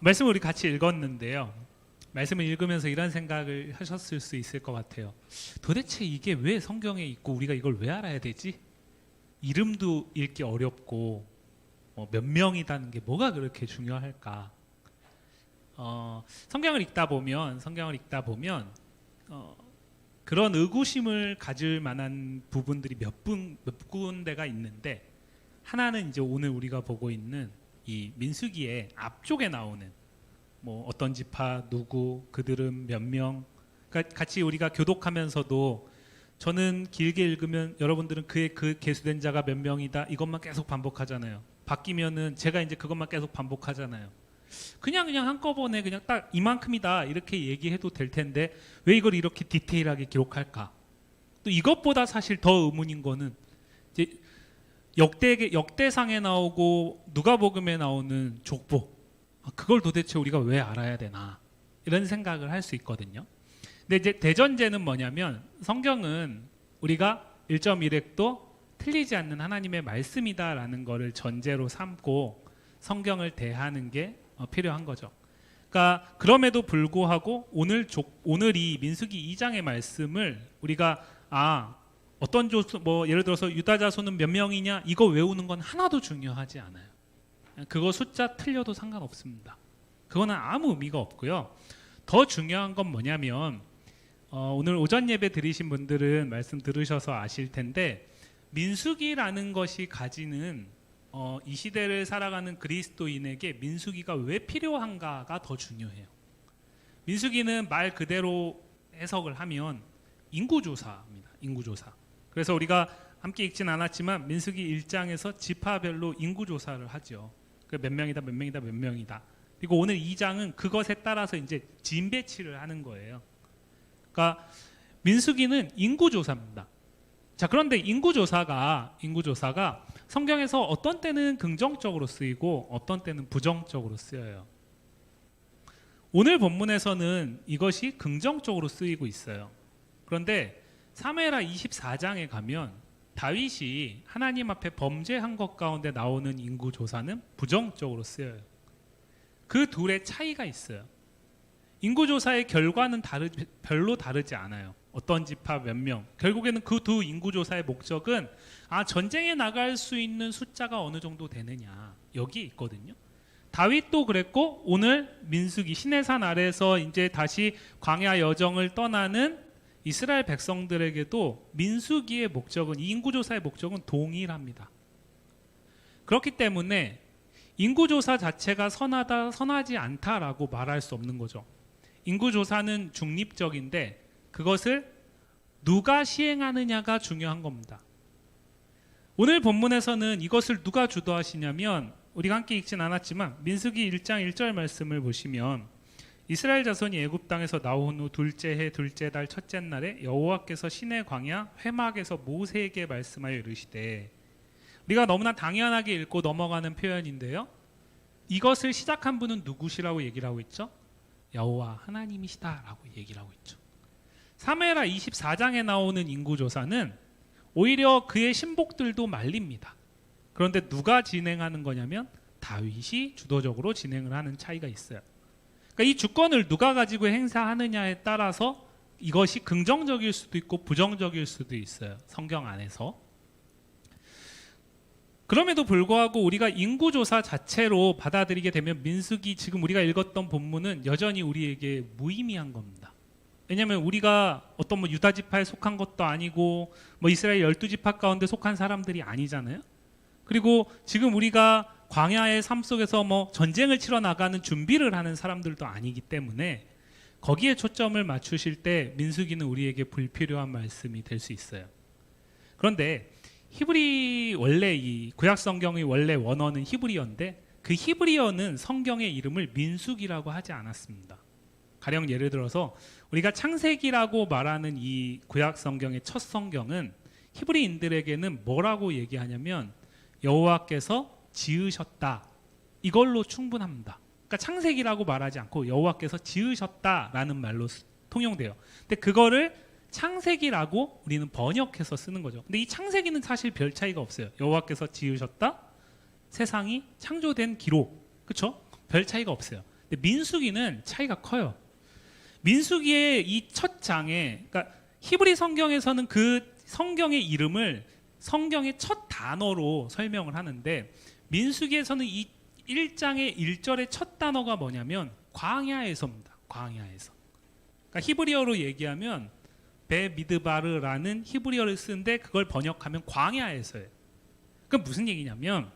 말씀을 우리 같이 읽었는데요. 말씀을 읽으면서 이런 생각을 하셨을 수 있을 것 같아요. 도대체 이게 왜 성경에 있고 우리가 이걸 왜 알아야 되지? 이름도 읽기 어렵고 몇 명이라는 게 뭐가 그렇게 중요할까? 성경을 읽다 보면 그런 의구심을 가질 만한 부분들이 몇 군데가 있는데, 하나는 이제 오늘 우리가 보고 있는 이 민수기의 앞쪽에 나오는 뭐 어떤 지파 누구 그들은 몇 명, 그러니까 같이 우리가 교독하면서도 저는 길게 읽으면 여러분들은 그의 그 계수된 자가 몇 명이다 이것만 계속 반복하잖아요. 바뀌면은 제가 이제 그것만 계속 반복하잖아요. 그냥 한꺼번에 그냥 딱 이만큼이다 이렇게 얘기해도 될 텐데 왜 이걸 이렇게 디테일하게 기록할까? 또 이것보다 사실 더 의문인 거는 이제 역대상에 나오고 누가복음에 나오는 족보, 그걸 도대체 우리가 왜 알아야 되나 이런 생각을 할 수 있거든요. 근데 이제 대전제는 뭐냐면 성경은 우리가 1.1획도 틀리지 않는 하나님의 말씀이다라는 거를 전제로 삼고 성경을 대하는 게 필요한 거죠. 그러니까 그럼에도 불구하고 오늘 이 민수기 2장의 말씀을 우리가 어떤 뭐 예를 들어서 유다 자손은 몇 명이냐 이거 외우는 건 하나도 중요하지 않아요. 그거 숫자 틀려도 상관없습니다. 그거는 아무 의미가 없고요. 더 중요한 건 뭐냐면 오늘 오전 예배 드리신 분들은 말씀 들으셔서 아실 텐데 민수기라는 것이 가지는 이 시대를 살아가는 그리스도인에게 민수기가 왜 필요한가가 더 중요해요. 민수기는 말 그대로 해석을 하면 인구조사입니다. 인구조사. 그래서 우리가 함께 읽진 않았지만 민수기 1장에서 지파별로 인구조사를 하죠. 몇 명이다 몇 명이다 몇 명이다. 그리고 오늘 2장은 그것에 따라서 이제 진배치를 하는 거예요. 그러니까 민수기는 인구조사입니다. 자, 그런데 인구조사가 성경에서 어떤 때는 긍정적으로 쓰이고 어떤 때는 부정적으로 쓰여요. 오늘 본문에서는 이것이 긍정적으로 쓰이고 있어요. 그런데 사무엘하 24장에 가면 다윗이 하나님 앞에 범죄한 것 가운데 나오는 인구조사는 부정적으로 쓰여요. 그 둘의 차이가 있어요. 인구조사의 결과는 별로 다르지 않아요. 어떤 지파 몇 명. 결국에는 그 두 인구조사의 목적은 전쟁에 나갈 수 있는 숫자가 어느 정도 되느냐. 여기 있거든요. 다윗도 그랬고 오늘 민수기 시내산 아래에서 이제 다시 광야 여정을 떠나는 이스라엘 백성들에게도 민수기의 목적은, 이 인구조사의 목적은 동일합니다. 그렇기 때문에 인구조사 자체가 선하다, 선하지 않다라고 말할 수 없는 거죠. 인구조사는 중립적인데 그것을 누가 시행하느냐가 중요한 겁니다. 오늘 본문에서는 이것을 누가 주도하시냐면 우리가 함께 읽진 않았지만 민수기 1장 1절 말씀을 보시면 이스라엘 자손이 애굽 땅에서 나온 후 둘째 해 둘째 달 첫째 날에 여호와께서 시내 광야 회막에서 모세에게 말씀하여 이르시되, 우리가 너무나 당연하게 읽고 넘어가는 표현인데요. 이것을 시작한 분은 누구시라고 얘기를 하고 있죠? 여호와 하나님이시다라고 얘기를 하고 있죠. 사무엘하 24장에 나오는 인구조사는 오히려 그의 신복들도 말립니다. 그런데 누가 진행하는 거냐면 다윗이 주도적으로 진행을 하는 차이가 있어요. 그러니까 이 주권을 누가 가지고 행사하느냐에 따라서 이것이 긍정적일 수도 있고 부정적일 수도 있어요. 성경 안에서. 그럼에도 불구하고 우리가 인구조사 자체로 받아들이게 되면 민수기 지금 우리가 읽었던 본문은 여전히 우리에게 무의미한 겁니다. 왜냐하면 우리가 어떤 뭐 유다 지파에 속한 것도 아니고 뭐 이스라엘 12지파 가운데 속한 사람들이 아니잖아요. 그리고 지금 우리가 광야의 삶 속에서 뭐 전쟁을 치러 나가는 준비를 하는 사람들도 아니기 때문에 거기에 초점을 맞추실 때 민수기는 우리에게 불필요한 말씀이 될 수 있어요. 그런데 히브리 원래 이 구약 성경의 원래 원어는 히브리어인데 그 히브리어는 성경의 이름을 민수기라고 하지 않았습니다. 가령 예를 들어서 우리가 창세기라고 말하는 이 구약 성경의 첫 성경은 히브리인들에게는 뭐라고 얘기하냐면 여호와께서 지으셨다. 이걸로 충분합니다. 그러니까 창세기라고 말하지 않고 여호와께서 지으셨다라는 말로 통용돼요. 근데 그거를 창세기라고 우리는 번역해서 쓰는 거죠. 근데 이 창세기는 사실 별 차이가 없어요. 여호와께서 지으셨다. 세상이 창조된 기록. 그렇죠? 별 차이가 없어요. 근데 민수기는 차이가 커요. 민수기의 이 첫 장에, 그러니까 히브리 성경에서는 그 성경의 이름을 성경의 첫 단어로 설명을 하는데, 민수기에서는 이 1장의 1절의 첫 단어가 뭐냐면 광야에서입니다. 광야에서. 그러니까 히브리어로 얘기하면 베미드바르라는 히브리어를 쓰는데 그걸 번역하면 광야에서예요. 그럼 무슨 얘기냐면,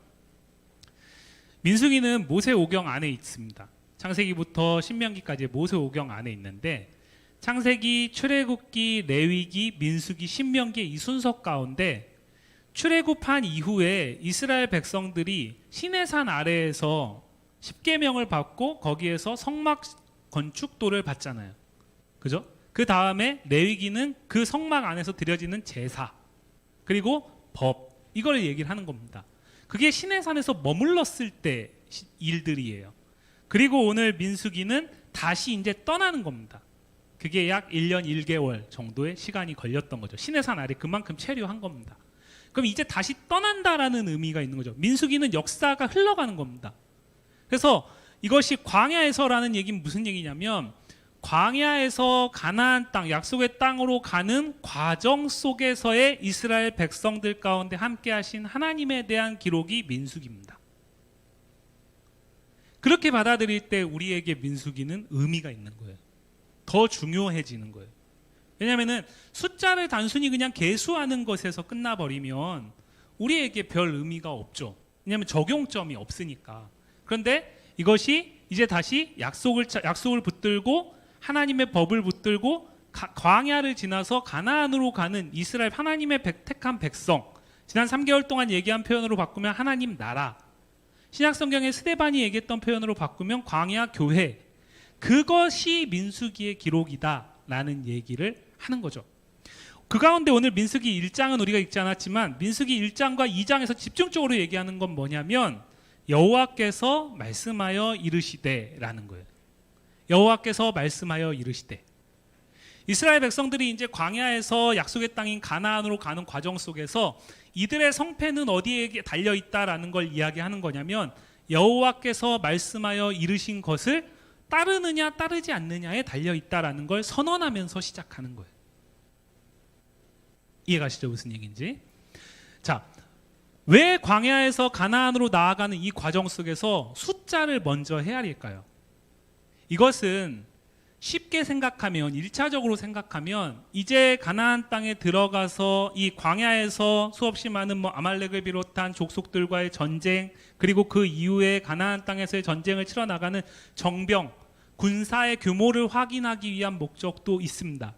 민수기는 모세오경 안에 있습니다. 창세기부터 신명기까지 모세오경 안에 있는데, 창세기, 출애굽기, 레위기, 민수기, 신명기 이 순서 가운데 출애굽한 이후에 이스라엘 백성들이 시내산 아래에서 십계명을 받고 거기에서 성막 건축도를 받잖아요. 그죠? 그 다음에 레위기는 그 성막 안에서 드려지는 제사, 그리고 법, 이걸 얘기를 하는 겁니다. 그게 시내산에서 머물렀을 때 일들이에요. 그리고 오늘 민수기는 다시 이제 떠나는 겁니다. 그게 약 1년 1개월 정도의 시간이 걸렸던 거죠. 시내산 아래 그만큼 체류한 겁니다. 그럼 이제 다시 떠난다라는 의미가 있는 거죠. 민수기는 역사가 흘러가는 겁니다. 그래서 이것이 광야에서라는 얘기는 무슨 얘기냐면, 광야에서 가나안 땅, 약속의 땅으로 가는 과정 속에서의 이스라엘 백성들 가운데 함께 하신 하나님에 대한 기록이 민수기입니다. 그렇게 받아들일 때 우리에게 민수기는 의미가 있는 거예요. 더 중요해지는 거예요. 왜냐하면 숫자를 단순히 그냥 계수하는 것에서 끝나버리면 우리에게 별 의미가 없죠. 왜냐하면 적용점이 없으니까. 그런데 이것이 이제 다시 약속을 붙들고 하나님의 법을 붙들고 광야를 지나서 가나안으로 가는 이스라엘 하나님의 택한 백성, 지난 3개월 동안 얘기한 표현으로 바꾸면 하나님 나라, 신약성경의 스데반이 얘기했던 표현으로 바꾸면 광야 교회, 그것이 민수기의 기록이다라는 얘기를 하는 거죠. 그 가운데 오늘 민수기 1장은 우리가 읽지 않았지만 민수기 1장과 2장에서 집중적으로 얘기하는 건 뭐냐면 여호와께서 말씀하여 이르시되라는 거예요. 여호와께서 말씀하여 이르시되, 이스라엘 백성들이 이제 광야에서 약속의 땅인 가나안으로 가는 과정 속에서 이들의 성패는 어디에 달려 있다라는 걸 이야기하는 거냐면, 여호와께서 말씀하여 이르신 것을 따르느냐 따르지 않느냐에 달려 있다라는 걸 선언하면서 시작하는 거예요. 이해가시죠? 무슨 얘기인지. 자, 왜 광야에서 가나안으로 나아가는 이 과정 속에서 숫자를 먼저 헤아릴까요? 이것은 쉽게 생각하면, 1차적으로 생각하면 이제 가나안 땅에 들어가서 이 광야에서 수없이 많은 아말렉을 비롯한 족속들과의 전쟁, 그리고 그 이후에 가나안 땅에서의 전쟁을 치러 나가는 정병, 군사의 규모를 확인하기 위한 목적도 있습니다.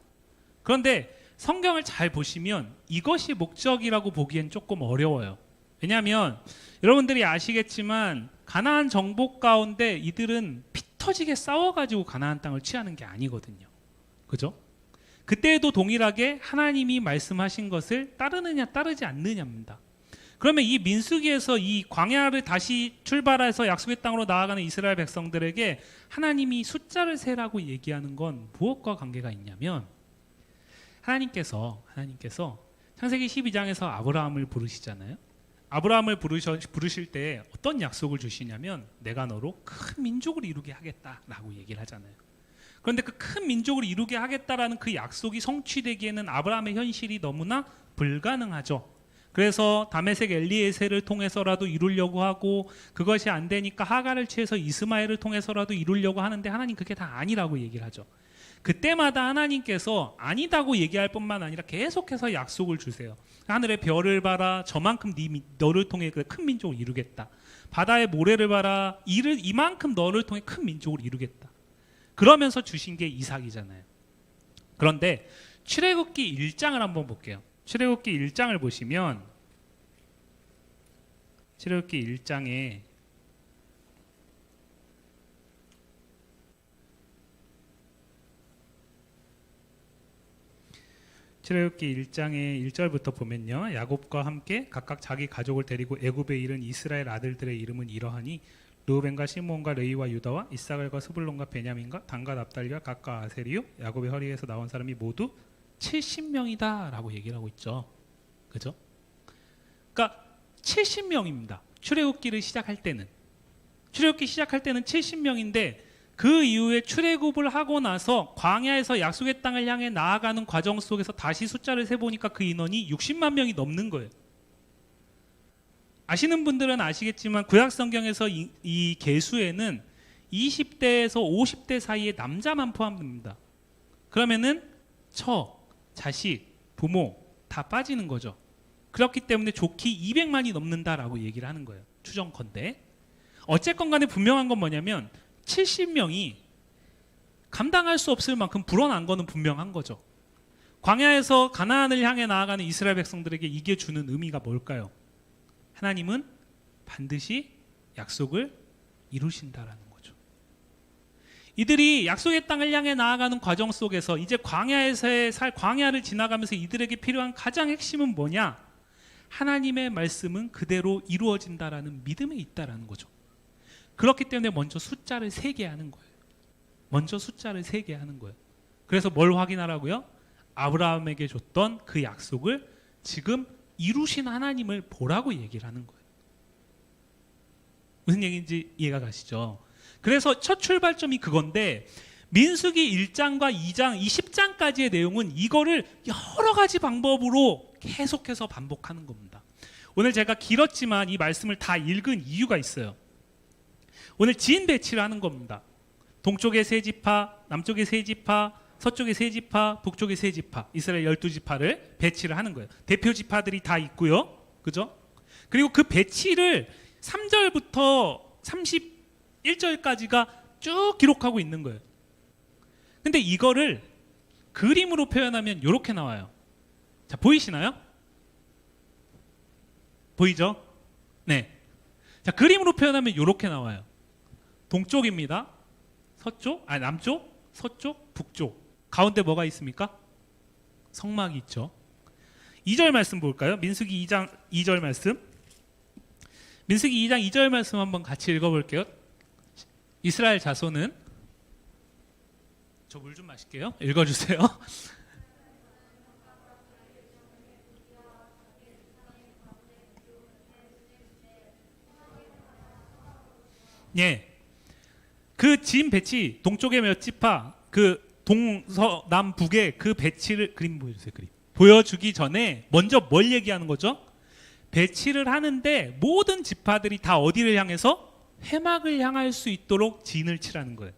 그런데 성경을 잘 보시면 이것이 목적이라고 보기엔 조금 어려워요. 왜냐하면 여러분들이 아시겠지만 가나안 정복 가운데 이들은 피 터지게 싸워가지고 가나안 땅을 취하는 게 아니거든요. 그죠? 그때에도 동일하게 하나님이 말씀하신 것을 따르느냐 따르지 않느냐입니다. 그러면 이 민수기에서 이 광야를 다시 출발해서 약속의 땅으로 나아가는 이스라엘 백성들에게 하나님이 숫자를 세라고 얘기하는 건 무엇과 관계가 있냐면, 하나님께서 창세기 12장에서 아브라함을 부르시잖아요. 아브라함을 부르실 때 어떤 약속을 주시냐면, 내가 너로 큰 민족을 이루게 하겠다라고 얘기를 하잖아요. 그런데 그 큰 민족을 이루게 하겠다라는 그 약속이 성취되기에는 아브라함의 현실이 너무나 불가능하죠. 그래서 다메섹 엘리에셀을 통해서라도 이루려고 하고, 그것이 안 되니까 하갈을 취해서 이스마엘을 통해서라도 이루려고 하는데 하나님 그게 다 아니라고 얘기를 하죠. 그때마다 하나님께서 아니다고 얘기할 뿐만 아니라 계속해서 약속을 주세요. 하늘의 별을 봐라, 저만큼 너를 통해 큰 민족을 이루겠다. 바다의 모래를 봐라, 이만큼 너를 통해 큰 민족을 이루겠다. 그러면서 주신 게 이삭이잖아요. 그런데 출애굽기 1장을 한번 볼게요. 출애굽기 1장을 보시면, 출애굽기 1장에 출애굽기 1장의 1절부터 보면요, 야곱과 함께 각각 자기 가족을 데리고 애굽에 이른 이스라엘 아들들의 이름은 이러하니 르우벤과 시므온과 레위와 유다와 이사갈과 스불론과 베냐민과 단과 납달리와 gad과 아셀이요 야곱의 허리에서 나온 사람이 모두 70명이다 라고 얘기를 하고 있죠. 그죠? 그러니까 70명입니다. 출애굽기를 시작할 때는 70명인데 그 이후에 출애굽을 하고 나서 광야에서 약속의 땅을 향해 나아가는 과정 속에서 다시 숫자를 세보니까 그 인원이 60만 명이 넘는 거예요. 아시는 분들은 아시겠지만 구약 성경에서 이 계수에는 20대에서 50대 사이의 남자만 포함됩니다. 그러면은 자식, 부모 다 빠지는 거죠. 그렇기 때문에 좋기 200만이 넘는다라고 얘기를 하는 거예요. 추정컨대. 어쨌건 간에 분명한 건 뭐냐면 70명이 감당할 수 없을 만큼 불어난 거는 분명한 거죠. 광야에서 가나안을 향해 나아가는 이스라엘 백성들에게 이게 주는 의미가 뭘까요? 하나님은 반드시 약속을 이루신다라는 거죠. 이들이 약속의 땅을 향해 나아가는 과정 속에서 이제 광야에서의 광야를 지나가면서 이들에게 필요한 가장 핵심은 뭐냐? 하나님의 말씀은 그대로 이루어진다라는 믿음에 있다라는 거죠. 그렇기 때문에 먼저 숫자를 세게 하는 거예요. 먼저 숫자를 세게 하는 거예요. 그래서 뭘 확인하라고요? 아브라함에게 줬던 그 약속을 지금 이루신 하나님을 보라고 얘기를 하는 거예요. 무슨 얘기인지 이해가 가시죠? 그래서 첫 출발점이 그건데 민수기 1장과 2장, 이 10장까지의 내용은 이거를 여러 가지 방법으로 계속해서 반복하는 겁니다. 오늘 제가 길었지만 이 말씀을 다 읽은 이유가 있어요. 오늘 지인 배치를 하는 겁니다. 동쪽의 세 지파, 남쪽의 세 지파, 서쪽의 세 지파, 북쪽의 세 지파, 이스라엘 12지파를 배치를 하는 거예요. 대표 지파들이 다 있고요. 그죠? 그리고 그 배치를 3절부터 31절까지가 쭉 기록하고 있는 거예요. 근데 이거를 그림으로 표현하면 이렇게 나와요. 자, 보이시나요? 보이죠? 네. 자, 그림으로 표현하면 이렇게 나와요. 동쪽입니다. 남쪽, 서쪽, 북쪽. 가운데 뭐가 있습니까? 성막이 있죠. 2절 말씀 볼까요? 민수기 2장 2절 말씀. 민수기 2장 2절 말씀 한번 같이 읽어볼게요. 이스라엘 자손은 저 물 좀 마실게요. 읽어주세요. 예. 그 진 배치 동쪽의 몇 지파 그 동서남북의 그 배치를 그림 보여주세요. 그림 보여주기 전에 먼저 뭘 얘기하는 거죠? 배치를 하는데 모든 지파들이 다 어디를 향해서 회막을 향할 수 있도록 진을 치라는 거예요.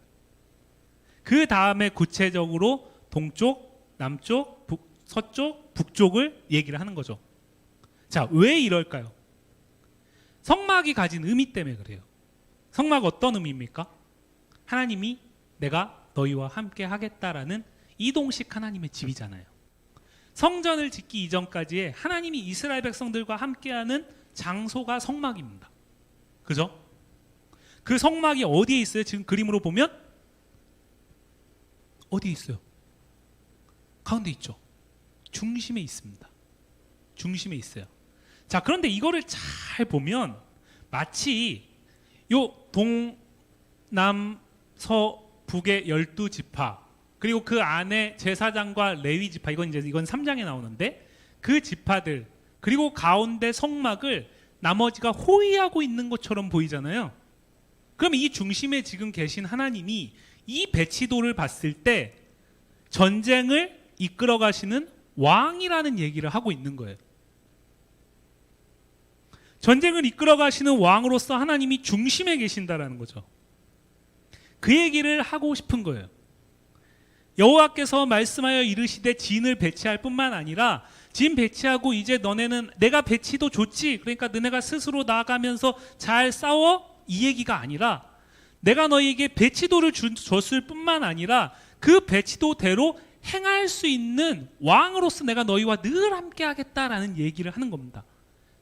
그 다음에 구체적으로 동쪽, 남쪽, 서쪽, 북쪽을 얘기를 하는 거죠. 자, 왜 이럴까요? 성막이 가진 의미 때문에 그래요. 성막 어떤 의미입니까? 하나님이 내가 너희와 함께 하겠다라는 이동식 하나님의 집이잖아요. 성전을 짓기 이전까지의 하나님이 이스라엘 백성들과 함께하는 장소가 성막입니다. 그죠? 그 성막이 어디에 있어요? 지금 그림으로 보면 어디에 있어요? 가운데 있죠. 중심에 있습니다. 중심에 있어요. 자, 그런데 이거를 잘 보면 마치 요 동남 서북의 12지파 그리고 그 안에 제사장과 레위 지파 이건 3장에 나오는데 그 지파들 그리고 가운데 성막을 나머지가 호위하고 있는 것처럼 보이잖아요. 그럼 이 중심에 지금 계신 하나님이 이 배치도를 봤을 때 전쟁을 이끌어 가시는 왕이라는 얘기를 하고 있는 거예요. 전쟁을 이끌어 가시는 왕으로서 하나님이 중심에 계신다라는 거죠. 그 얘기를 하고 싶은 거예요. 여호와께서 말씀하여 이르시되 진을 배치할 뿐만 아니라 진 배치하고 이제 너네는 내가 배치도 좋지 그러니까 너네가 스스로 나아가면서 잘 싸워 이 얘기가 아니라 내가 너희에게 배치도를 줬을 뿐만 아니라 그 배치도대로 행할 수 있는 왕으로서 내가 너희와 늘 함께 하겠다라는 얘기를 하는 겁니다.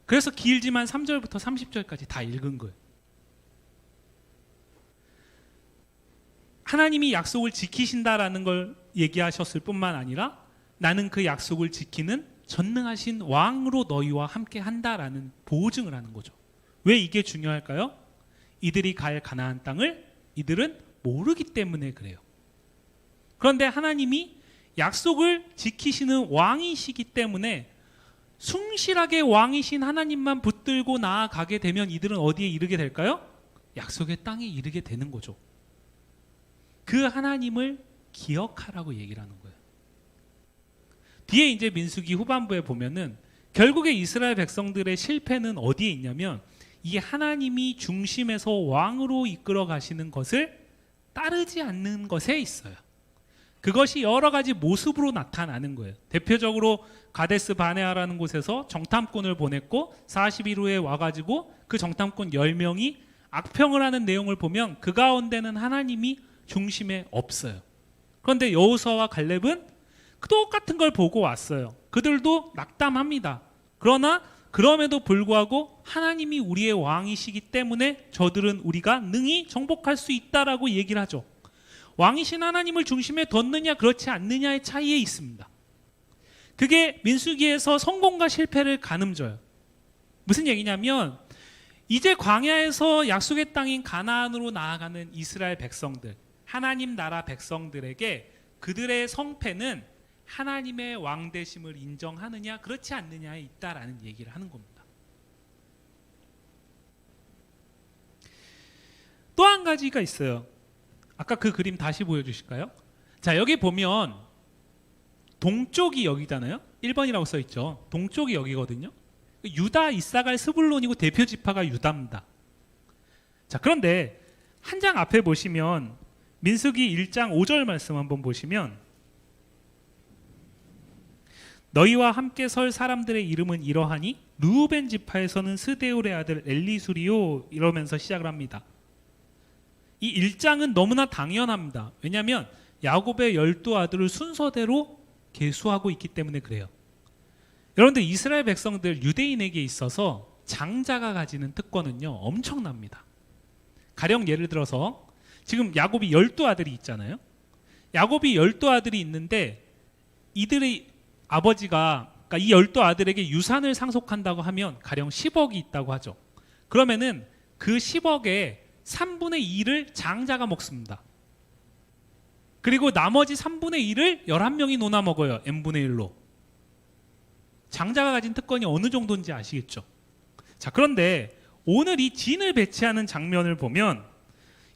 그래서 길지만 3절부터 30절까지 다 읽은 거예요. 하나님이 약속을 지키신다라는 걸 얘기하셨을 뿐만 아니라 나는 그 약속을 지키는 전능하신 왕으로 너희와 함께 한다라는 보증을 하는 거죠. 왜 이게 중요할까요? 이들이 갈 가나안 땅을 이들은 모르기 때문에 그래요. 그런데 하나님이 약속을 지키시는 왕이시기 때문에 충실하게 왕이신 하나님만 붙들고 나아가게 되면 이들은 어디에 이르게 될까요? 약속의 땅에 이르게 되는 거죠. 그 하나님을 기억하라고 얘기를 하는 거예요. 뒤에 이제 민수기 후반부에 보면은 결국에 이스라엘 백성들의 실패는 어디에 있냐면 이 하나님이 중심에서 왕으로 이끌어 가시는 것을 따르지 않는 것에 있어요. 그것이 여러 가지 모습으로 나타나는 거예요. 대표적으로 가데스 바네아라는 곳에서 정탐꾼을 보냈고 40일 후에 와가지고 그 정탐꾼 10명이 악평을 하는 내용을 보면 그 가운데는 하나님이 중심에 없어요. 그런데 여호수아와 갈렙은 똑같은 걸 보고 왔어요. 그들도 낙담합니다. 그러나 그럼에도 불구하고 하나님이 우리의 왕이시기 때문에 저들은 우리가 능히 정복할 수 있다라고 얘기를 하죠. 왕이신 하나님을 중심에 뒀느냐 그렇지 않느냐의 차이에 있습니다. 그게 민수기에서 성공과 실패를 가늠져요. 무슨 얘기냐면 이제 광야에서 약속의 땅인 가나안으로 나아가는 이스라엘 백성들, 하나님 나라 백성들에게 그들의 성패는 하나님의 왕되심을 인정하느냐 그렇지 않느냐에 있다라는 얘기를 하는 겁니다. 또 한 가지가 있어요. 아까 그 그림 다시 보여주실까요? 자, 여기 보면 동쪽이 여기잖아요. 1번이라고 써있죠. 동쪽이 여기거든요. 유다, 이사갈, 스불론이고 대표 지파가 유다입니다. 자, 그런데 한 장 앞에 보시면 민수기 1장 5절 말씀 한번 보시면 너희와 함께 설 사람들의 이름은 이러하니 르우벤 지파에서는 스데울의 아들 엘리수리요 이러면서 시작을 합니다. 이 1장은 너무나 당연합니다. 왜냐하면 야곱의 12아들을 순서대로 계수하고 있기 때문에 그래요. 여러분들 이스라엘 백성들 유대인에게 있어서 장자가 가지는 특권은요 엄청납니다. 가령 예를 들어서 지금 야곱이 12아들이 있잖아요. 야곱이 12아들이 있는데 이들의 아버지가 그러니까 이 12아들에게 유산을 상속한다고 하면 가령 10억이 있다고 하죠. 그러면은 그 10억의 3분의 2를 장자가 먹습니다. 그리고 나머지 3분의 2를 11명이 나눠 먹어요. n분의 1로. 장자가 가진 특권이 어느 정도인지 아시겠죠? 자, 그런데 오늘 이 진을 배치하는 장면을 보면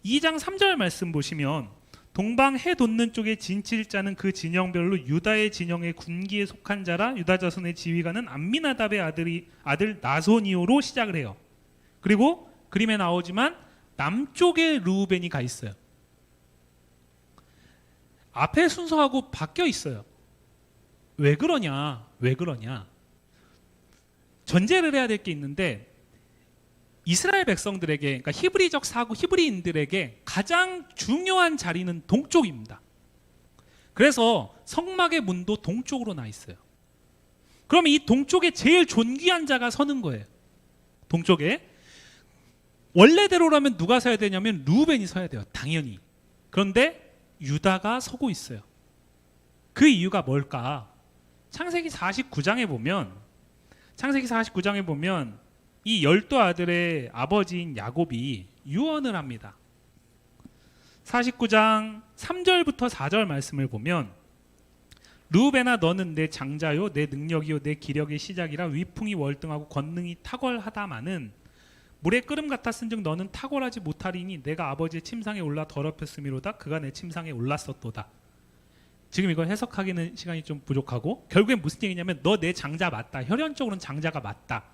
2장 3절 말씀 보시면 동방 해 돋는 쪽에 진칠자는 그 진영별로 유다의 진영의 군기에 속한 자라 유다 자손의 지휘관은 암미나답의 아들 나손이오로 시작을 해요. 그리고 그림에 나오지만 남쪽에 르우벤이 가 있어요. 앞에 순서하고 바뀌어 있어요. 왜 그러냐? 전제를 해야 될 게 있는데 이스라엘 백성들에게, 그러니까 히브리적 사고 히브리인들에게 가장 중요한 자리는 동쪽입니다. 그래서 성막의 문도 동쪽으로 나 있어요. 그러면 이 동쪽에 제일 존귀한 자가 서는 거예요. 동쪽에. 원래대로라면 누가 서야 되냐면 르우벤이 서야 돼요. 당연히. 그런데 유다가 서고 있어요. 그 이유가 뭘까? 창세기 49장에 보면 이 12아들의 아버지인 야곱이 유언을 합니다. 49장 3절부터 4절 말씀을 보면 르우벤아 너는 내 장자요 내 능력이요 내 기력의 시작이라 위풍이 월등하고 권능이 탁월하다마는 물의 끓음 같았은즉 너는 탁월하지 못하리니 내가 아버지의 침상에 올라 더럽혔음이로다 그가 내 침상에 올랐었도다. 지금 이걸 해석하기는 시간이 좀 부족하고 결국엔 무슨 얘기냐면 너 내 장자 맞다. 혈연적으로는 장자가 맞다.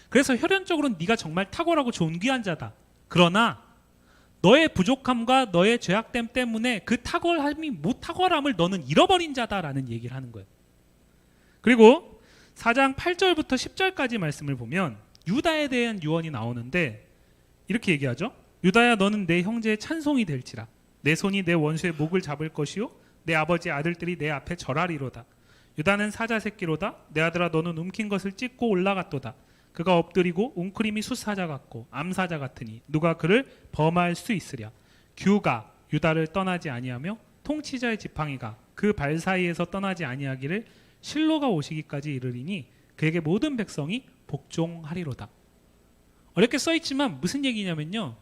그래서 혈연적으로는 네가 정말 탁월하고 존귀한 자다. 그러나 너의 부족함과 너의 죄악됨 때문에 그 탁월함을 너는 잃어버린 자다라는 얘기를 하는 거예요. 그리고 4장 8절부터 10절까지 말씀을 보면 유다에 대한 유언이 나오는데 이렇게 얘기하죠. 유다야 너는 내 형제의 찬송이 될지라 내 손이 내 원수의 목을 잡을 것이요 내 아버지의 아들들이 내 앞에 절하리로다. 유다는 사자 새끼로다. 내 아들아 너는 움킨 것을 찢고 올라갔도다. 그가 엎드리고 웅크림이 숫사자 같고 암사자 같으니 누가 그를 범할 수 있으랴. 규가 유다를 떠나지 아니하며 통치자의 지팡이가 그 발 사이에서 떠나지 아니하기를 실로가 오시기까지 이르리니 그에게 모든 백성이 복종하리로다. 어렵게 써있지만 무슨 얘기냐면요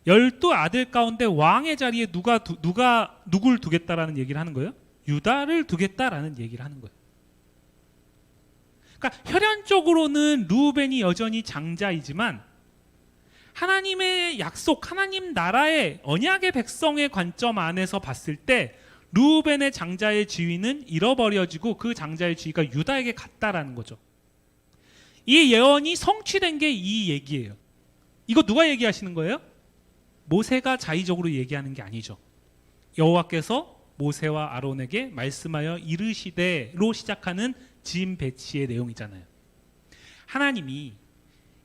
12아들 가운데 왕의 자리에 누굴 두겠다라는 얘기를 하는 거예요. 유다를 두겠다라는 얘기를 하는 거예요. 그러니까 혈연적으로는 르우벤이 여전히 장자이지만 하나님의 약속, 하나님 나라의 언약의 백성의 관점 안에서 봤을 때 르우벤의 장자의 지위는 잃어버려지고 그 장자의 지위가 유다에게 갔다라는 거죠. 이 예언이 성취된 게 이 얘기예요. 이거 누가 얘기하시는 거예요? 모세가 자의적으로 얘기하는 게 아니죠. 여호와께서 모세와 아론에게 말씀하여 이르시되로 시작하는 지임 배치의 내용이잖아요. 하나님이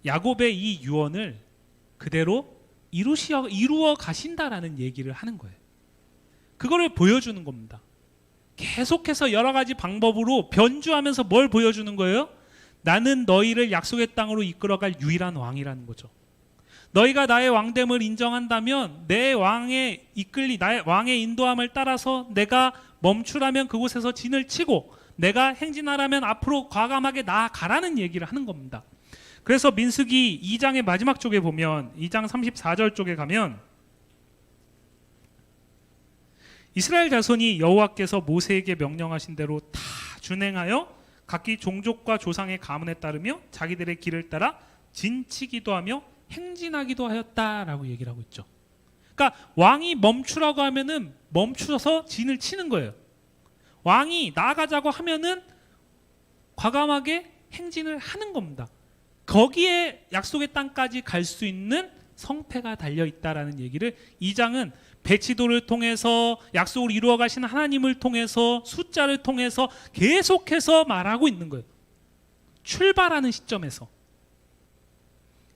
야곱의 이 유언을 그대로 이루어 가신다라는 얘기를 하는 거예요. 그거를 보여주는 겁니다. 계속해서 여러 가지 방법으로 변주하면서 뭘 보여주는 거예요? 나는 너희를 약속의 땅으로 이끌어갈 유일한 왕이라는 거죠. 너희가 나의 왕됨을 인정한다면 내 왕의 나의 왕의 인도함을 따라서 내가 멈추라면 그곳에서 진을 치고 내가 행진하라면 앞으로 과감하게 나아가라는 얘기를 하는 겁니다. 그래서 민수기 2장의 마지막 쪽에 보면 2장 34절 쪽에 가면 이스라엘 자손이 여호와께서 모세에게 명령하신 대로 다 준행하여 각기 종족과 조상의 가문에 따르며 자기들의 길을 따라 진치기도 하며 행진하기도 하였다라고 얘기를 하고 있죠. 그러니까 왕이 멈추라고 하면은 멈추어서 진을 치는 거예요. 왕이 나아가자고 하면은 과감하게 행진을 하는 겁니다. 거기에 약속의 땅까지 갈 수 있는 성패가 달려 있다라는 얘기를 2장은 배치도를 통해서 약속을 이루어 가신 하나님을 통해서 숫자를 통해서 계속해서 말하고 있는 거예요. 출발하는 시점에서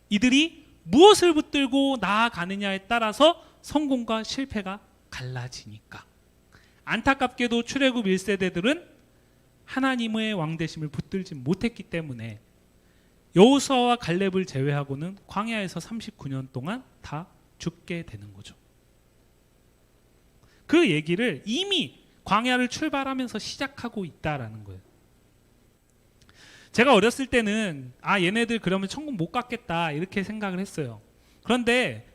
이들이 무엇을 붙들고 나아가느냐에 따라서 성공과 실패가 갈라지니까. 안타깝게도 출애굽 1세대들은 하나님의 왕되심을 붙들지 못했기 때문에 여호수아와 갈렙을 제외하고는 광야에서 39년 동안 다 죽게 되는 거죠. 그 얘기를 이미 광야를 출발하면서 시작하고 있다라는 거예요. 제가 어렸을 때는 얘네들 그러면 천국 못 갔겠다 이렇게 생각을 했어요. 그런데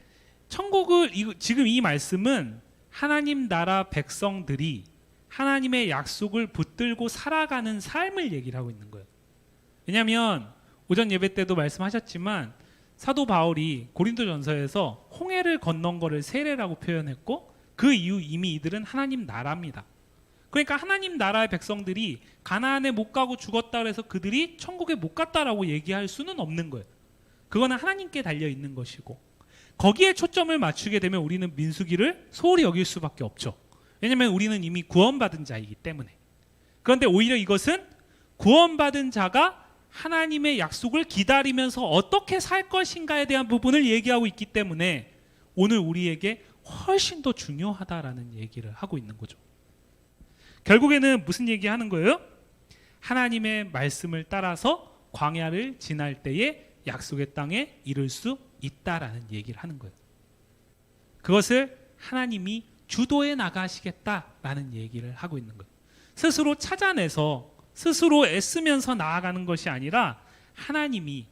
천국을 지금 이 말씀은 하나님 나라 백성들이 하나님의 약속을 붙들고 살아가는 삶을 얘기를 하고 있는 거예요. 왜냐하면 오전 예배 때도 말씀하셨지만 사도 바울이 고린도전서에서 홍해를 건넌 거를 세례라고 표현했고 그 이후 이미 이들은 하나님 나라입니다. 그러니까 하나님 나라의 백성들이 가나안에 못 가고 죽었다 그래서 그들이 천국에 못 갔다라고 얘기할 수는 없는 거예요. 그거는 하나님께 달려 있는 것이고 거기에 초점을 맞추게 되면 우리는 민수기를 소홀히 여길 수밖에 없죠. 왜냐하면 우리는 이미 구원받은 자이기 때문에. 그런데 오히려 이것은 구원받은 자가 하나님의 약속을 기다리면서 어떻게 살 것인가에 대한 부분을 얘기하고 있기 때문에 오늘 우리에게 훨씬 더 중요하다라는 얘기를 하고 있는 거죠. 결국에는 무슨 얘기하는 거예요? 하나님의 말씀을 따라서 광야를 지날 때에 약속의 땅에 이를 수 있다라는 얘기를 하는 거예요. 그것을 하나님이 주도해 나가시겠다라는 얘기를 하고 있는 거예요. 스스로 찾아내서 스스로 애쓰면서 나아가는 것이 아니라 하나님이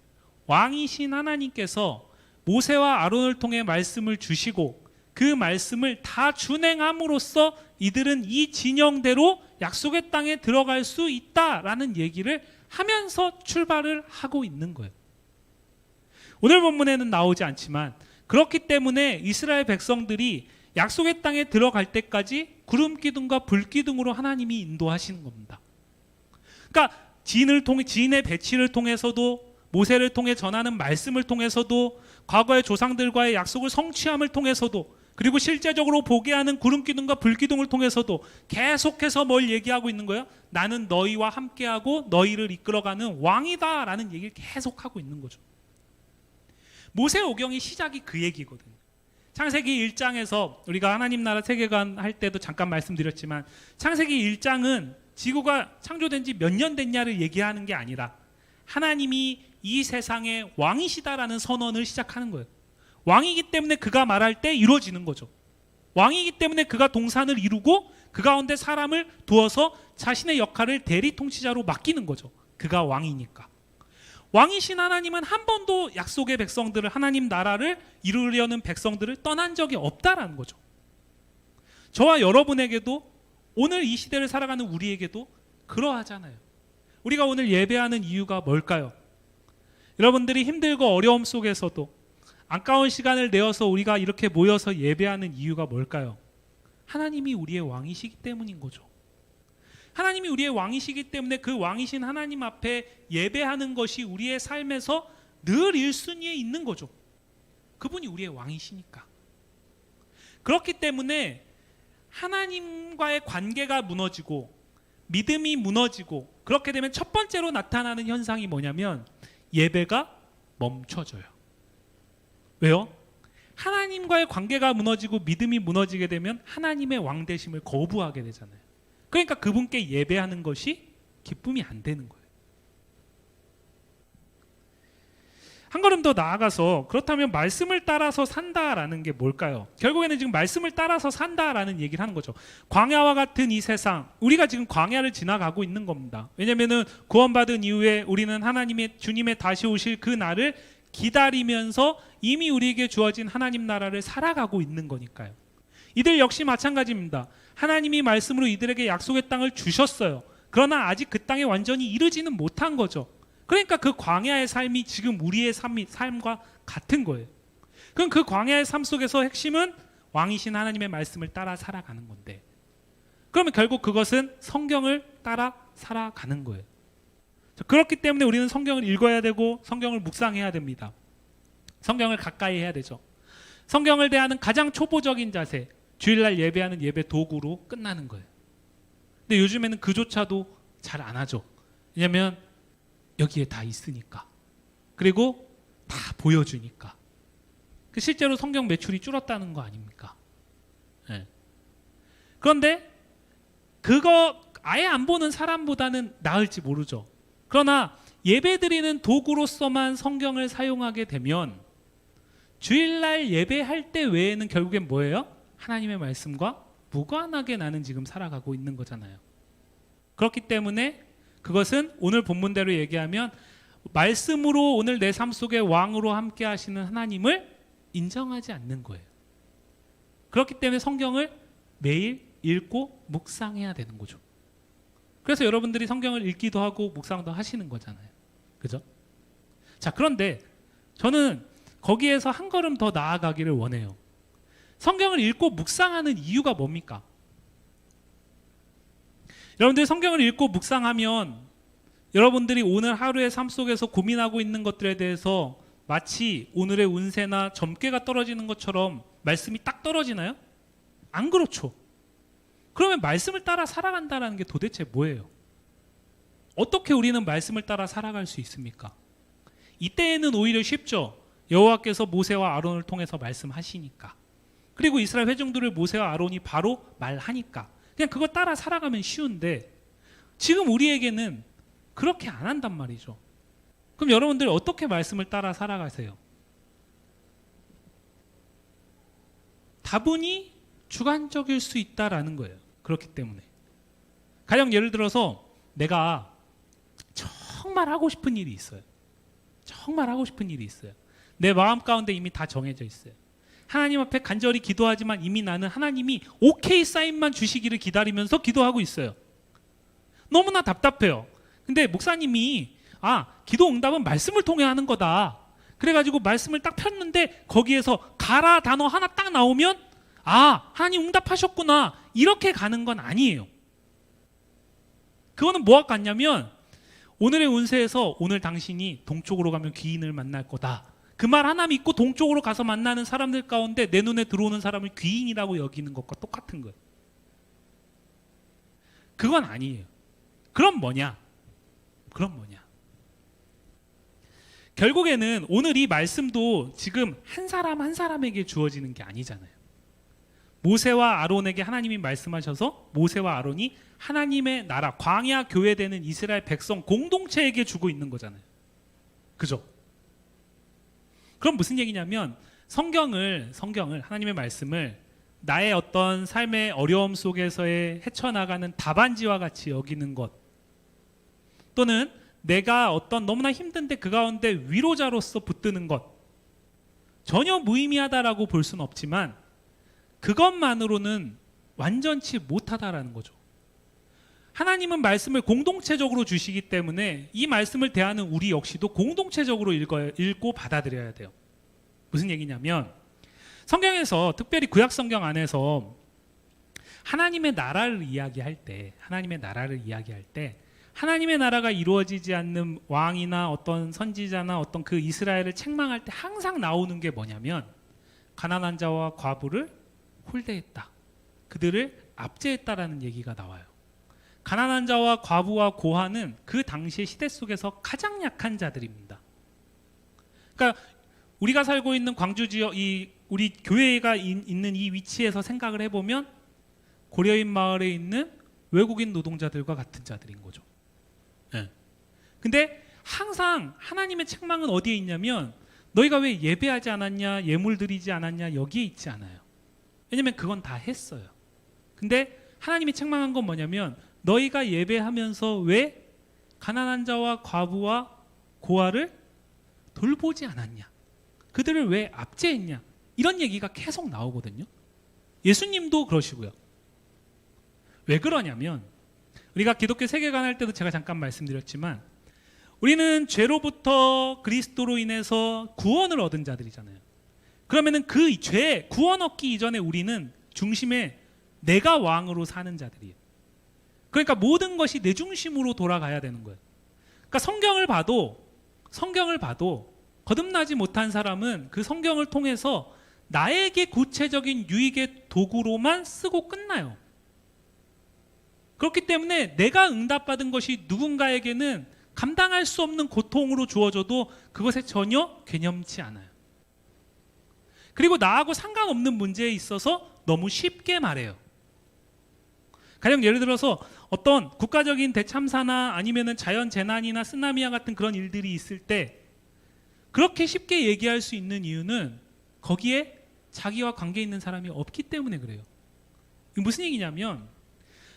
왕이신 하나님께서 모세와 아론을 통해 말씀을 주시고 그 말씀을 다 준행함으로써 이들은 이 진영대로 약속의 땅에 들어갈 수 있다라는 얘기를 하면서 출발을 하고 있는 거예요. 오늘 본문에는 나오지 않지만 그렇기 때문에 이스라엘 백성들이 약속의 땅에 들어갈 때까지 구름 기둥과 불 기둥으로 하나님이 인도하시는 겁니다. 그러니까 지인의 배치를 통해서도 모세를 통해 전하는 말씀을 통해서도 과거의 조상들과의 약속을 성취함을 통해서도 그리고 실제적으로 보게 하는 구름 기둥과 불 기둥을 통해서도 계속해서 뭘 얘기하고 있는 거예요? 나는 너희와 함께하고 너희를 이끌어가는 왕이다라는 얘기를 계속하고 있는 거죠. 모세오경의 시작이 그 얘기거든요. 창세기 1장에서 우리가 하나님 나라 세계관 할 때도 잠깐 말씀드렸지만 창세기 1장은 지구가 창조된 지 몇 년 됐냐를 얘기하는 게 아니라 하나님이 이 세상의 왕이시다라는 선언을 시작하는 거예요. 왕이기 때문에 그가 말할 때 이루어지는 거죠. 왕이기 때문에 그가 동산을 이루고 그 가운데 사람을 두어서 자신의 역할을 대리 통치자로 맡기는 거죠. 그가 왕이니까. 왕이신 하나님은 한 번도 약속의 백성들을 하나님 나라를 이루려는 백성들을 떠난 적이 없다라는 거죠. 저와 여러분에게도 오늘 이 시대를 살아가는 우리에게도 그러하잖아요. 우리가 오늘 예배하는 이유가 뭘까요? 여러분들이 힘들고 어려움 속에서도 아까운 시간을 내어서 우리가 이렇게 모여서 예배하는 이유가 뭘까요? 하나님이 우리의 왕이시기 때문인 거죠. 하나님이 우리의 왕이시기 때문에 그 왕이신 하나님 앞에 예배하는 것이 우리의 삶에서 늘 1순위에 있는 거죠. 그분이 우리의 왕이시니까. 그렇기 때문에 하나님과의 관계가 무너지고 믿음이 무너지고 그렇게 되면 첫 번째로 나타나는 현상이 뭐냐면 예배가 멈춰져요. 왜요? 하나님과의 관계가 무너지고 믿음이 무너지게 되면 하나님의 왕되심을 거부하게 되잖아요. 그러니까 그분께 예배하는 것이 기쁨이 안 되는 거예요. 한 걸음 더 나아가서 그렇다면 말씀을 따라서 산다라는 게 뭘까요? 결국에는 지금 말씀을 따라서 산다라는 얘기를 하는 거죠. 광야와 같은 이 세상, 우리가 지금 광야를 지나가고 있는 겁니다. 왜냐하면 구원받은 이후에 우리는 하나님의 주님의 다시 오실 그 날을 기다리면서 이미 우리에게 주어진 하나님 나라를 살아가고 있는 거니까요. 이들 역시 마찬가지입니다. 하나님이 말씀으로 이들에게 약속의 땅을 주셨어요. 그러나 아직 그 땅에 완전히 이르지는 못한 거죠. 그러니까 그 광야의 삶이 지금 우리의 삶과 같은 거예요. 그럼 그 광야의 삶 속에서 핵심은 왕이신 하나님의 말씀을 따라 살아가는 건데, 그러면 결국 그것은 성경을 따라 살아가는 거예요. 그렇기 때문에 우리는 성경을 읽어야 되고 성경을 묵상해야 됩니다. 성경을 가까이 해야 되죠. 성경을 대하는 가장 초보적인 자세, 주일날 예배하는 예배 도구로 끝나는 거예요. 근데 요즘에는 그조차도 잘 안 하죠. 왜냐하면 여기에 다 있으니까. 그리고 다 보여주니까. 실제로 성경 매출이 줄었다는 거 아닙니까? 네. 그런데 그거 아예 안 보는 사람보다는 나을지 모르죠. 그러나 예배드리는 도구로서만 성경을 사용하게 되면 주일날 예배할 때 외에는 결국엔 뭐예요? 하나님의 말씀과 무관하게 나는 지금 살아가고 있는 거잖아요. 그렇기 때문에 그것은 오늘 본문대로 얘기하면 말씀으로 오늘 내 삶 속에 왕으로 함께 하시는 하나님을 인정하지 않는 거예요. 그렇기 때문에 성경을 매일 읽고 묵상해야 되는 거죠. 그래서 여러분들이 성경을 읽기도 하고 묵상도 하시는 거잖아요. 그죠? 자, 그런데 저는 거기에서 한 걸음 더 나아가기를 원해요. 성경을 읽고 묵상하는 이유가 뭡니까? 여러분들이 성경을 읽고 묵상하면 여러분들이 오늘 하루의 삶 속에서 고민하고 있는 것들에 대해서 마치 오늘의 운세나 점괘가 떨어지는 것처럼 말씀이 딱 떨어지나요? 안 그렇죠. 그러면 말씀을 따라 살아간다는 게 도대체 뭐예요? 어떻게 우리는 말씀을 따라 살아갈 수 있습니까? 이때에는 오히려 쉽죠. 여호와께서 모세와 아론을 통해서 말씀하시니까. 그리고 이스라엘 회중들을 모세와 아론이 바로 말하니까. 그냥 그거 따라 살아가면 쉬운데 지금 우리에게는 그렇게 안 한단 말이죠. 그럼 여러분들 어떻게 말씀을 따라 살아가세요? 다분히 주관적일 수 있다라는 거예요. 그렇기 때문에 가령 예를 들어서 내가 정말 하고 싶은 일이 있어요. 정말 하고 싶은 일이 있어요. 내 마음 가운데 이미 다 정해져 있어요. 하나님 앞에 간절히 기도하지만 이미 나는 하나님이 오케이 사인만 주시기를 기다리면서 기도하고 있어요. 너무나 답답해요. 근데 목사님이 기도 응답은 말씀을 통해 하는 거다. 그래가지고 말씀을 딱 폈는데 거기에서 가라 단어 하나 딱 나오면 하나님 응답하셨구나 이렇게 가는 건 아니에요. 그거는 뭐와 같냐면 오늘의 운세에서 오늘 당신이 동쪽으로 가면 귀인을 만날 거다. 그 말 하나 믿고 동쪽으로 가서 만나는 사람들 가운데 내 눈에 들어오는 사람을 귀인이라고 여기는 것과 똑같은 거예요. 그건 아니에요. 그럼 뭐냐? 결국에는 오늘 이 말씀도 지금 한 사람 한 사람에게 주어지는 게 아니잖아요. 모세와 아론에게 하나님이 말씀하셔서 모세와 아론이 하나님의 나라, 광야 교회 되는 이스라엘 백성 공동체에게 주고 있는 거잖아요. 그죠? 그럼 무슨 얘기냐면 성경을 하나님의 말씀을 나의 어떤 삶의 어려움 속에서의 헤쳐나가는 답안지와 같이 여기는 것, 또는 내가 어떤 너무나 힘든데 그 가운데 위로자로서 붙드는 것, 전혀 무의미하다라고 볼 수는 없지만 그것만으로는 완전치 못하다라는 거죠. 하나님은 말씀을 공동체적으로 주시기 때문에 이 말씀을 대하는 우리 역시도 공동체적으로 읽고 받아들여야 돼요. 무슨 얘기냐면 성경에서 특별히 구약 성경 안에서 하나님의 나라를 이야기할 때 하나님의 나라가 이루어지지 않는 왕이나 어떤 선지자나 어떤 그 이스라엘을 책망할 때 항상 나오는 게 뭐냐면 가난한 자와 과부를 홀대했다. 그들을 압제했다라는 얘기가 나와요. 가난한 자와 과부와 고아는 그 당시의 시대 속에서 가장 약한 자들입니다. 그러니까 우리가 살고 있는 광주 지역, 우리 교회가 있는 이 위치에서 생각을 해보면 고려인 마을에 있는 외국인 노동자들과 같은 자들인 거죠. 네. 근데 항상 하나님의 책망은 어디에 있냐면 너희가 왜 예배하지 않았냐, 예물 드리지 않았냐, 여기에 있지 않아요. 왜냐면 그건 다 했어요. 근데 하나님이 책망한 건 뭐냐면 너희가 예배하면서 왜 가난한 자와 과부와 고아를 돌보지 않았냐, 그들을 왜 압제했냐, 이런 얘기가 계속 나오거든요. 예수님도 그러시고요. 왜 그러냐면 우리가 기독교 세계관 할 때도 제가 잠깐 말씀드렸지만 우리는 죄로부터 그리스도로 인해서 구원을 얻은 자들이잖아요. 그러면은 그 죄 구원 얻기 이전에 우리는 중심에 내가 왕으로 사는 자들이에요. 그러니까 모든 것이 내 중심으로 돌아가야 되는 거예요. 그러니까 성경을 봐도 거듭나지 못한 사람은 그 성경을 통해서 나에게 구체적인 유익의 도구로만 쓰고 끝나요. 그렇기 때문에 내가 응답받은 것이 누군가에게는 감당할 수 없는 고통으로 주어져도 그것에 전혀 개념치 않아요. 그리고 나하고 상관없는 문제에 있어서 너무 쉽게 말해요. 가령 예를 들어서 어떤 국가적인 대참사나 아니면은 자연재난이나 쓰나미와 같은 그런 일들이 있을 때 그렇게 쉽게 얘기할 수 있는 이유는 거기에 자기와 관계 있는 사람이 없기 때문에 그래요. 이게 무슨 얘기냐면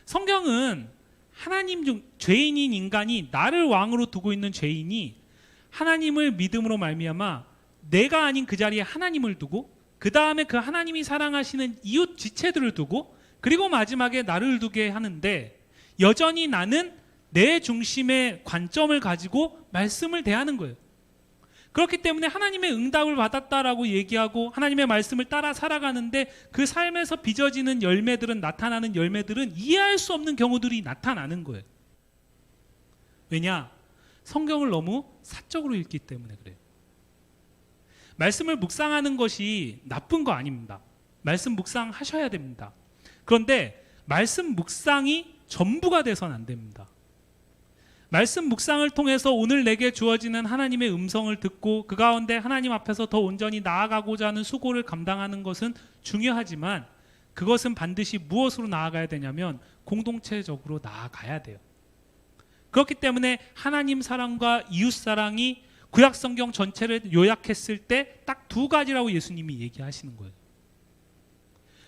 성경은 하나님 중 죄인인 인간이 나를 왕으로 두고 있는 죄인이 하나님을 믿음으로 말미암아 내가 아닌 그 자리에 하나님을 두고 그 다음에 그 하나님이 사랑하시는 이웃 지체들을 두고 그리고 마지막에 나를 두게 하는데 여전히 나는 내 중심의 관점을 가지고 말씀을 대하는 거예요. 그렇기 때문에 하나님의 응답을 받았다라고 얘기하고 하나님의 말씀을 따라 살아가는데 그 삶에서 빚어지는 열매들은 나타나는 열매들은 이해할 수 없는 경우들이 나타나는 거예요. 왜냐? 성경을 너무 사적으로 읽기 때문에 그래요. 말씀을 묵상하는 것이 나쁜 거 아닙니다. 말씀 묵상하셔야 됩니다. 그런데 말씀 묵상이 전부가 돼서는 안 됩니다. 말씀 묵상을 통해서 오늘 내게 주어지는 하나님의 음성을 듣고 그 가운데 하나님 앞에서 더 온전히 나아가고자 하는 수고를 감당하는 것은 중요하지만 그것은 반드시 무엇으로 나아가야 되냐면 공동체적으로 나아가야 돼요. 그렇기 때문에 하나님 사랑과 이웃 사랑이 구약 성경 전체를 요약했을 때 딱 두 가지라고 예수님이 얘기하시는 거예요.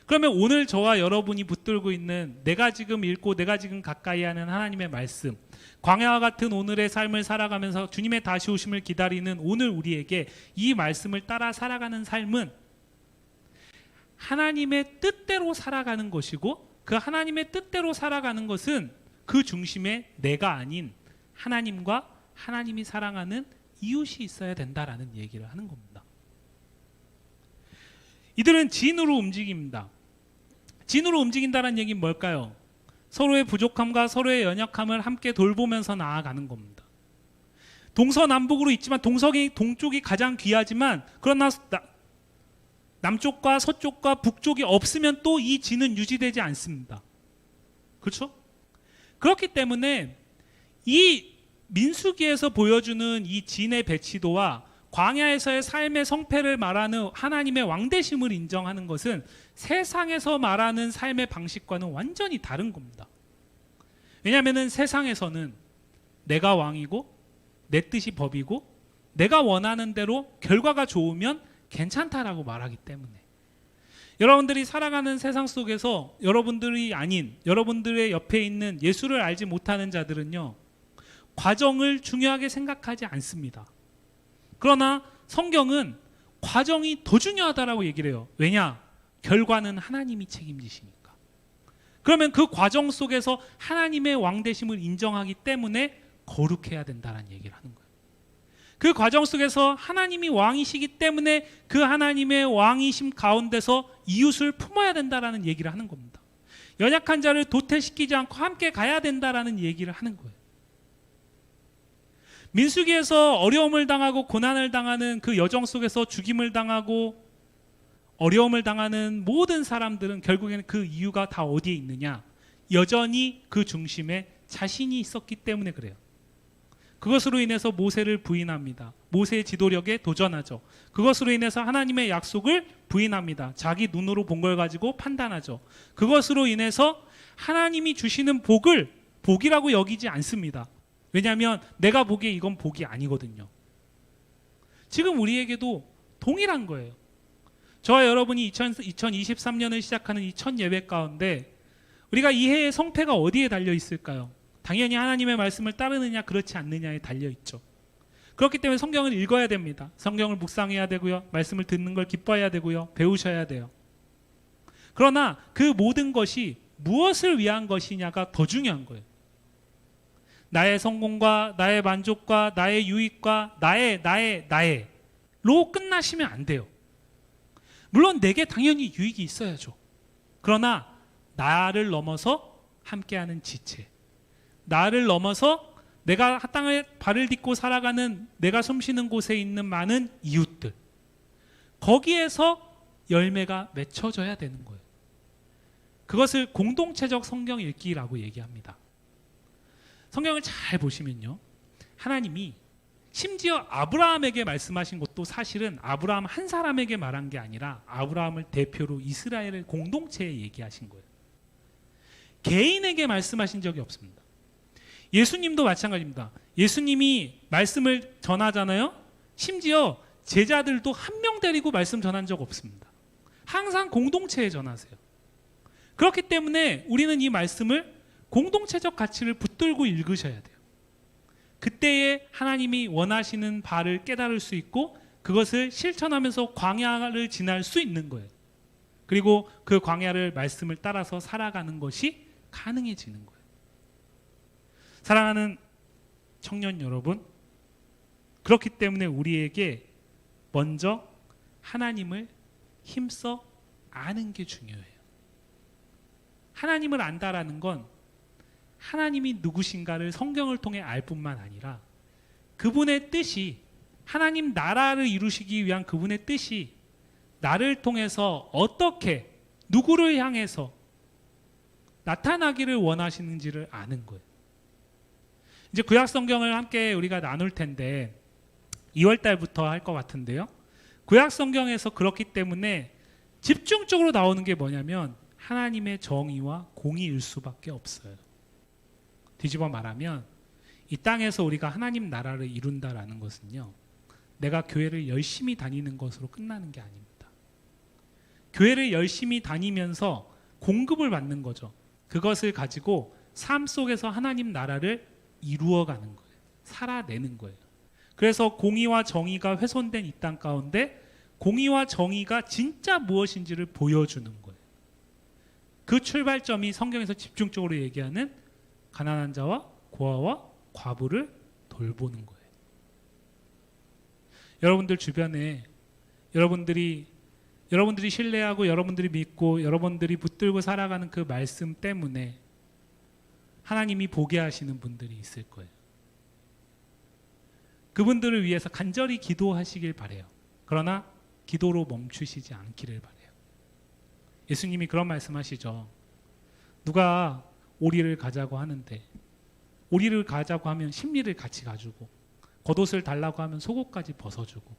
그러면 오늘 저와 여러분이 붙들고 있는 내가 지금 읽고 내가 지금 가까이 하는 하나님의 말씀, 광야와 같은 오늘의 삶을 살아가면서 주님의 다시 오심을 기다리는 오늘 우리에게 이 말씀을 따라 살아가는 삶은 하나님의 뜻대로 살아가는 것이고 그 하나님의 뜻대로 살아가는 것은 그 중심에 내가 아닌 하나님과 하나님이 사랑하는 이웃이 있어야 된다라는 얘기를 하는 겁니다. 이들은 진으로 움직입니다. 진으로 움직인다는 얘기는 뭘까요? 서로의 부족함과 서로의 연약함을 함께 돌보면서 나아가는 겁니다. 동서남북으로 있지만 동쪽이 가장 귀하지만 그러나 남쪽과 서쪽과 북쪽이 없으면 또 이 진은 유지되지 않습니다. 그렇죠? 그렇기 때문에 이 민수기에서 보여주는 이 진의 배치도와 광야에서의 삶의 성패를 말하는 하나님의 왕대심을 인정하는 것은 세상에서 말하는 삶의 방식과는 완전히 다른 겁니다. 왜냐하면 세상에서는 내가 왕이고 내 뜻이 법이고 내가 원하는 대로 결과가 좋으면 괜찮다라고 말하기 때문에 여러분들이 살아가는 세상 속에서 여러분들이 아닌 여러분들의 옆에 있는 예수를 알지 못하는 자들은요, 과정을 중요하게 생각하지 않습니다. 그러나 성경은 과정이 더 중요하다라고 얘기를 해요. 왜냐? 결과는 하나님이 책임지시니까. 그러면 그 과정 속에서 하나님의 왕되심을 인정하기 때문에 거룩해야 된다는 얘기를 하는 거예요. 그 과정 속에서 하나님이 왕이시기 때문에 그 하나님의 왕이심 가운데서 이웃을 품어야 된다라는 얘기를 하는 겁니다. 연약한 자를 도태시키지 않고 함께 가야 된다라는 얘기를 하는 거예요. 민수기에서 어려움을 당하고 고난을 당하는 그 여정 속에서 죽임을 당하고 어려움을 당하는 모든 사람들은 결국에는 그 이유가 다 어디에 있느냐? 여전히 그 중심에 자신이 있었기 때문에 그래요. 그것으로 인해서 모세를 부인합니다. 모세의 지도력에 도전하죠. 그것으로 인해서 하나님의 약속을 부인합니다. 자기 눈으로 본 걸 가지고 판단하죠. 그것으로 인해서 하나님이 주시는 복을 복이라고 여기지 않습니다. 왜냐하면 내가 보기에 이건 복이 아니거든요. 지금 우리에게도 동일한 거예요. 저와 여러분이 2023년을 시작하는 이 첫 예배 가운데 우리가 이 해의 성패가 어디에 달려 있을까요? 당연히 하나님의 말씀을 따르느냐 그렇지 않느냐에 달려 있죠. 그렇기 때문에 성경을 읽어야 됩니다. 성경을 묵상해야 되고요. 말씀을 듣는 걸 기뻐해야 되고요. 배우셔야 돼요. 그러나 그 모든 것이 무엇을 위한 것이냐가 더 중요한 거예요. 나의 성공과 나의 만족과 나의 유익과 나의로 끝나시면 안 돼요. 물론 내게 당연히 유익이 있어야죠. 그러나 나를 넘어서 함께하는 지체, 나를 넘어서 내가 땅에 발을 딛고 살아가는 내가 숨쉬는 곳에 있는 많은 이웃들, 거기에서 열매가 맺혀져야 되는 거예요. 그것을 공동체적 성경 읽기라고 얘기합니다. 성경을 잘 보시면요, 하나님이 심지어 아브라함에게 말씀하신 것도 사실은 아브라함 한 사람에게 말한 게 아니라 아브라함을 대표로 이스라엘의 공동체에 얘기하신 거예요. 개인에게 말씀하신 적이 없습니다. 예수님도 마찬가지입니다. 예수님이 말씀을 전하잖아요. 심지어 제자들도 한 명 데리고 말씀 전한 적 없습니다. 항상 공동체에 전하세요. 그렇기 때문에 우리는 이 말씀을 공동체적 가치를 붙들고 읽으셔야 돼요. 그때에 하나님이 원하시는 바를 깨달을 수 있고 그것을 실천하면서 광야를 지날 수 있는 거예요. 그리고 그 광야를 말씀을 따라서 살아가는 것이 가능해지는 거예요. 사랑하는 청년 여러분, 그렇기 때문에 우리에게 먼저 하나님을 힘써 아는 게 중요해요. 하나님을 안다라는 건 하나님이 누구신가를 성경을 통해 알 뿐만 아니라 그분의 뜻이, 하나님 나라를 이루시기 위한 그분의 뜻이 나를 통해서 어떻게 누구를 향해서 나타나기를 원하시는지를 아는 거예요. 이제 구약 성경을 함께 우리가 나눌 텐데 2월 달부터 할 것 같은데요. 구약 성경에서 그렇기 때문에 집중적으로 나오는 게 뭐냐면 하나님의 정의와 공의일 수밖에 없어요. 뒤집어 말하면 이 땅에서 우리가 하나님 나라를 이룬다라는 것은요, 내가 교회를 열심히 다니는 것으로 끝나는 게 아닙니다. 교회를 열심히 다니면서 공급을 받는 거죠. 그것을 가지고 삶 속에서 하나님 나라를 이루어가는 거예요. 살아내는 거예요. 그래서 공의와 정의가 훼손된 이 땅 가운데 공의와 정의가 진짜 무엇인지를 보여주는 거예요. 그 출발점이 성경에서 집중적으로 얘기하는 가난한 자와 고아와 과부를 돌보는 거예요. 여러분들 주변에 여러분들이 신뢰하고 여러분들이 믿고 여러분들이 붙들고 살아가는 그 말씀 때문에 하나님이 보게 하시는 분들이 있을 거예요. 그분들을 위해서 간절히 기도하시길 바라요. 그러나 기도로 멈추시지 않기를 바라요. 예수님이 그런 말씀하시죠. 누가 오리를 가자고 하는데 오리를 가자고 하면 심리를 같이 가주고 겉옷을 달라고 하면 속옷까지 벗어주고,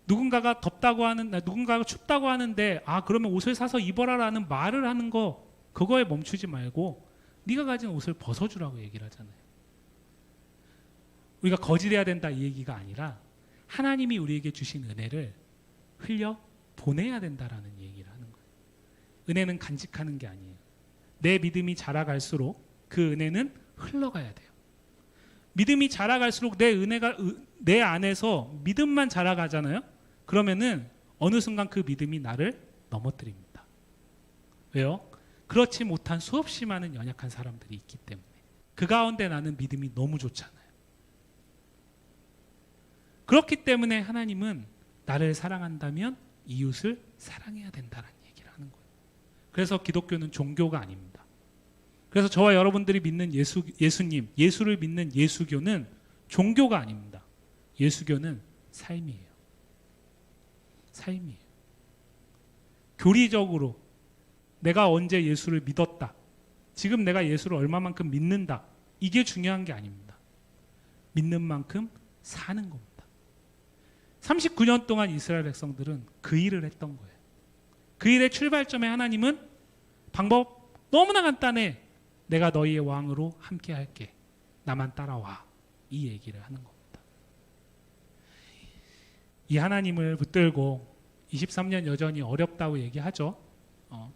누군가가 덥다고 하는, 누군가가 춥다고 하는데 그러면 옷을 사서 입어라라는 말을 하는 거, 그거에 멈추지 말고 네가 가진 옷을 벗어주라고 얘기를 하잖아요. 우리가 거짓해야 된다 이 얘기가 아니라 하나님이 우리에게 주신 은혜를 흘려 보내야 된다라는 얘기를 하는 거예요. 은혜는 간직하는 게 아니에요. 내 믿음이 자라갈수록 그 은혜는 흘러가야 돼요. 믿음이 자라갈수록 내 은혜가 내 안에서 믿음만 자라가잖아요. 그러면은 어느 순간 그 믿음이 나를 넘어뜨립니다. 왜요? 그렇지 못한 수없이 많은 연약한 사람들이 있기 때문에. 그 가운데 나는 믿음이 너무 좋잖아요. 그렇기 때문에 하나님은 나를 사랑한다면 이웃을 사랑해야 된다는 얘기를 하는 거예요. 그래서 기독교는 종교가 아닙니다. 그래서 저와 여러분들이 믿는 예수님, 예수를 믿는 예수교는 종교가 아닙니다. 예수교는 삶이에요. 삶이에요. 교리적으로 내가 언제 예수를 믿었다. 지금 내가 예수를 얼마만큼 믿는다. 이게 중요한 게 아닙니다. 믿는 만큼 사는 겁니다. 39년 동안 이스라엘 백성들은 그 일을 했던 거예요. 그 일의 출발점에 하나님은 방법 너무나 간단해. 내가 너희의 왕으로 함께 할게. 나만 따라와. 이 얘기를 하는 겁니다. 이 하나님을 붙들고 23년 여전히 어렵다고 얘기하죠.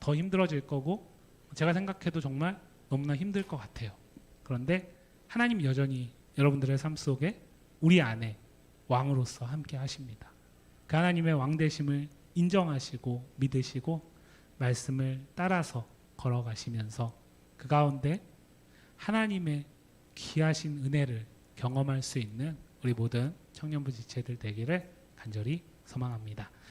더 힘들어질 거고 제가 생각해도 정말 너무나 힘들 것 같아요. 그런데 하나님 여전히 여러분들의 삶 속에 우리 안에 왕으로서 함께 하십니다. 그 하나님의 왕되심을 인정하시고 믿으시고 말씀을 따라서 걸어가시면서 그 가운데 하나님의 귀하신 은혜를 경험할 수 있는 우리 모든 청년부 지체들 되기를 간절히 소망합니다.